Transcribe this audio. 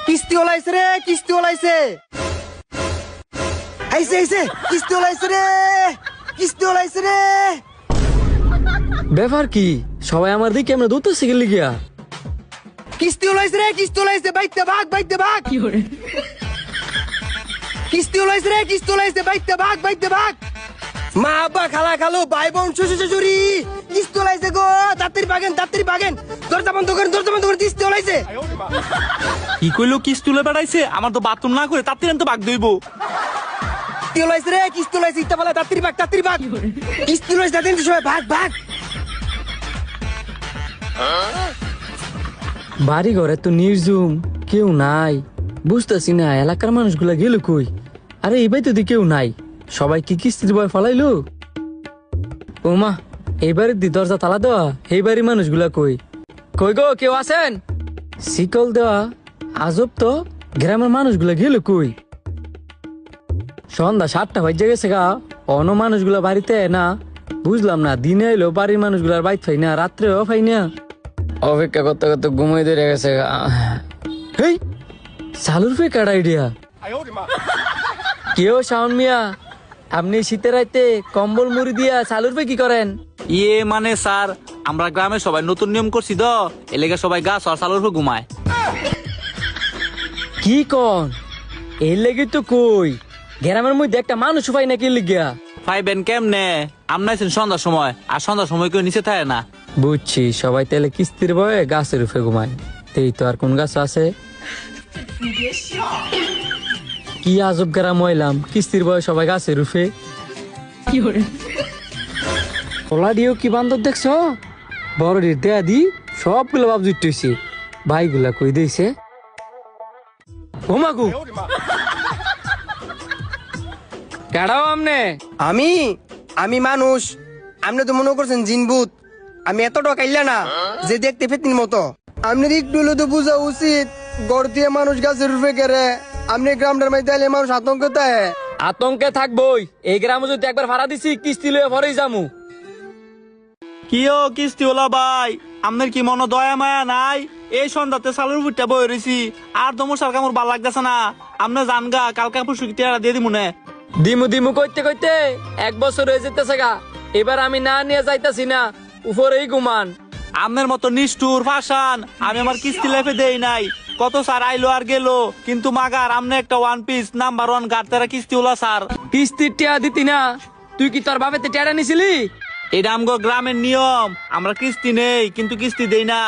কিস্তি ওলাইছে রে, কিস্তি ওলাইছে। আইছে আইছে, কিস্তি ওলাইছে রে, কিস্তি ওলাইছে রে। ব্যাপার কি সবাই আমার দিকে আমরা দৌড়তেছি গেলি গিয়া? কিস্তি ওলাইছে রে, কিস্তি ওলাইছে, বাইতে ভাগ, বাইতে ভাগ। কিস্তি ওলাইছে রে, কিস্তি ওলাইছে, বাইতে ভাগ, বাইতে ভাগ। মা আব্বা খালা খালু ভাই বোন শ্বশুর শাশুড়ি কিস্তি ওলাইছে গো, তাড়াতাড়ি ভাগেন, তাড়াতাড়ি ভাগেন। দরজা বন্ধ করেন, দরজা বন্ধ করেন, কিস্তি ওলাইছে। কি কইলো কিস্তি তুলে বেড়াইছে? আমার তো বাথরুম না করে তাড়াতাড়ি তো বাগ দইব। কিস্তি ওলাইছে রে, কিস্তি ওলাইছে, ইত্তা বলে তাড়াতাড়ি ভাগ, তাড়াতাড়ি ভাগ। কিস্তি ওলাইছে, তাড়াতাড়ি সবাই ভাগ, ভাগ। বাড়ি ঘরে তো নির্জুম, কেউ নাই। বুঝতেছি না এলাকার মানুষগুলা গেল কই? আরে এই বাড়িতে তো কেউ নাই, সবাই কি কিস্তির ভয় ফালাইলো? ও মা, এই বাড়ির দি দরজা তালা দেওয়া, এই বাড়ির মানুষগুলা কই? কই গো, কেউ আছেন? শিকল দেওয়া, আজব তো। গ্রামের মানুষগুলা গেল কই? সন্ধ্যা 7টা বাজে গেছে গা, অন্য মানুষগুলা বাড়িতে না। বুঝলাম না, দিনে এলো বাড়ির মানুষগুলার বাইক পাই না, রাত্রেও পাই না। অপেক্ষা করতে করতে ঘুমাই ধরে গেছে গা। হেই, চালুর ফে কাটা আইডিয়া। কেউ শাওন মিয়া, আপনি শীতের রাইতে কম্বল মুড়ি দিয়া চালুর ফে কি করেন? ইয়ে মানে স্যার, আমরা গ্রামে সবাই নতুন নিয়ম করছি তো, এলাকা সবাই গাছ আর চালুর উপর ঘুমায়। কি কন? এই লেগে তো কই গ্রামের মধ্যে একটা মানুষ পাই না কি লিগিয়া? পাইবেন কেমনে? আমনাইছেন সন্ধ্যার সময়, আর সন্ধ্যার সময় কেউ নিচে থাকে না। বুঝছি, সবাই তাহলে কিস্তির ভয়ে গাছের উপরে ঘুমায়। এই তো আর কোন গাছ আছে? কি আজব গ্রাম হইলাম, কিস্তির ভয়ে সবাই গাছের উপরে। ওলাডিও কি বান্দর দেখছ? বড়ডির দেয়া দি সবগুলো ভাব জুটতেছি। ভাইগুলা কই দিয়েছে? ও মাগু, কেডাও আমনে? আমি আমি মানুষ, আপনি তো মনে করছেন জিনভূত। আমি এতটা কাইলা না যে দেখতে ফেতিন মতো। আপনার একটু হলে তো বোঝা উচিত, গড় দিয়ে মানুষ গাছের রূপে কেড়ে। আপনি গ্রামটার মধ্যে এলে মানুষ আতঙ্ক দেয়। আতঙ্কে থাকবই, এই গ্রামে যদি একবার ভাড়া দিছি কিস্তি লয়ে ভরেই যামু। কিও কিস্তি ওলা ভাই, আপনার কি মনে দয়া মায়া নাই? এই সন্ধ্যাতে চালুর উপরটা বই রয়েছি, আর তো মশার কামড় ভাল লাগতেছে না। আপনি জানগা, কালকে পরশু টিয়ারা দিয়ে দিব না। দিমু দিমু কইতে কইতে 1 বছর হয়ে যেতেছে গা। এবার আমি না নিয়ে যাইতাছি না, উপরেই ঘুমান। আপনার মতো নিষ্ঠুর ফাঁসান আমি আমার কিস্তি লেফে দেই নাই। কত স্যার আইলো আর গেল, কিন্তু মাগার আমনে একটা ওয়ান পিস নাম্বার 1 গাড়তেরা কিস্তি ওলা স্যার। কিস্তির টিয়া দিতি না? তুই কি তোর বাপেতে টিয়াটা নিছিলি? এটা আমগো গ্রামের নিয়ম, আমরা কিস্তি নেই কিন্তু কিস্তি দেই না।